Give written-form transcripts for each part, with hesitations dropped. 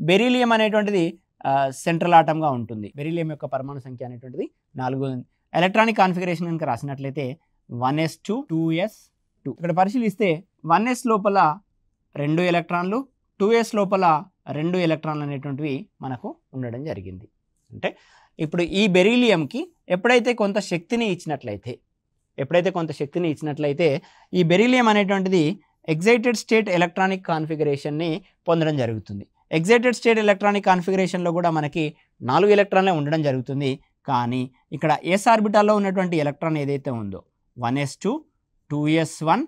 Beryllium అనేటువంటిది central ఆటమ్గా ఉంటుంది. Beryllium యొక్క పరమాణు సంఖ్య అనేటువంటిది 4. ఎలక్ట్రానిక్ కాన్ఫిగరేషన్ కనుక రాసినట్లయితే 1s2 2s2. ఇక్కడ పరిశీలిస్తే 1s లోపల 2 ఎలక్ట్రాన్లు, 2s లోపల 2 ఎలక్ట్రాన్లు అనేటువంటివి మనకు ఉండడం జరిగింది. అంటే ఇప్పుడు ఈ బెరీలియంకి ఎప్పుడైతే కొంత శక్తిని ఇచ్చినట్లయితే ఈ బెరీలియం అనేటువంటిది ఎగ్జైటెడ్ స్టేట్ ఎలక్ట్రానిక్ కాన్ఫిగరేషన్ని పొందడం జరుగుతుంది. ఎగ్జైటెడ్ స్టేట్ ఎలక్ట్రానిక్ కాన్ఫిగరేషన్లో కూడా మనకి 4 ఎలక్ట్రాన్లే ఉండడం జరుగుతుంది. కానీ ఇక్కడ s ఆర్బిటాల్లో ఉన్నటువంటి ఎలక్ట్రాన్ ఏదైతే ఉందో 1s2 2s1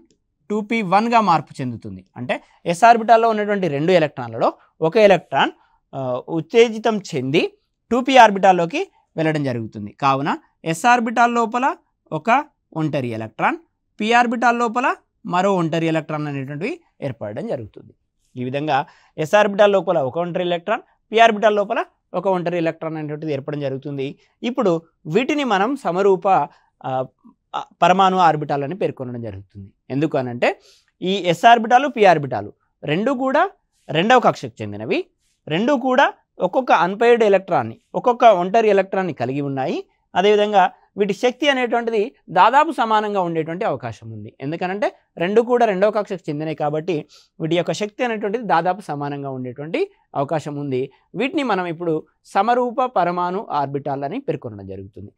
2p1గా మార్పు చెందుతుంది. అంటే s ఆర్బిటాల్లో ఉన్నటువంటి 2 ఎలక్ట్రాన్లలో ఒక ఎలక్ట్రాన్ ఉత్తేజితం చెంది 2p ఆర్బిటాల్లోకి వెళ్ళడం జరుగుతుంది. కావున s ఆర్బిటాల్ లోపల ఒక ఒంటరి ఎలక్ట్రాన్, p ఆర్బిటాల్ లోపల మరో ఒంటరి ఎలక్ట్రాన్ అనేటువంటివి ఏర్పడడం జరుగుతుంది. ఈ విధంగా s ఆర్బిటాల్ లోపల ఒక ఒంటరి ఎలక్ట్రాన్, p ఆర్బిటాల్ లోపల ఒక ఒంటరి ఎలక్ట్రాన్ అనేటువంటిది ఏర్పడడం జరుగుతుంది. ఇప్పుడు వీటిని మనం సమరూప పరమాణు ఆర్బిటాల్ అని పేర్కొనడం జరుగుతుంది. ఎందుకు అనంటే ఈ s ఆర్బిటాలు, p ఆర్బిటాలు రెండు కూడా 2వ కక్షకు చెందినవి, రెండు కూడా ఒక్కొక్క అన్పైర్డ్ ఎలక్ట్రాన్ని, ఒక్కొక్క ఒంటరి ఎలక్ట్రాన్ని కలిగి ఉన్నాయి. అదేవిధంగా వీటి శక్తి అనేటువంటిది దాదాపు సమానంగా ఉండేటువంటి అవకాశం ఉంది. ఎందుకనంటే రెండు కూడా 2వ కక్షకు చెందినవి కాబట్టి వీటి యొక్క శక్తి అనేటువంటిది దాదాపు సమానంగా ఉండేటువంటి అవకాశం ఉంది. వీటిని మనం ఇప్పుడు సమరూప పరమాణు ఆర్బిటాల్ అని పేర్కొనడం జరుగుతుంది.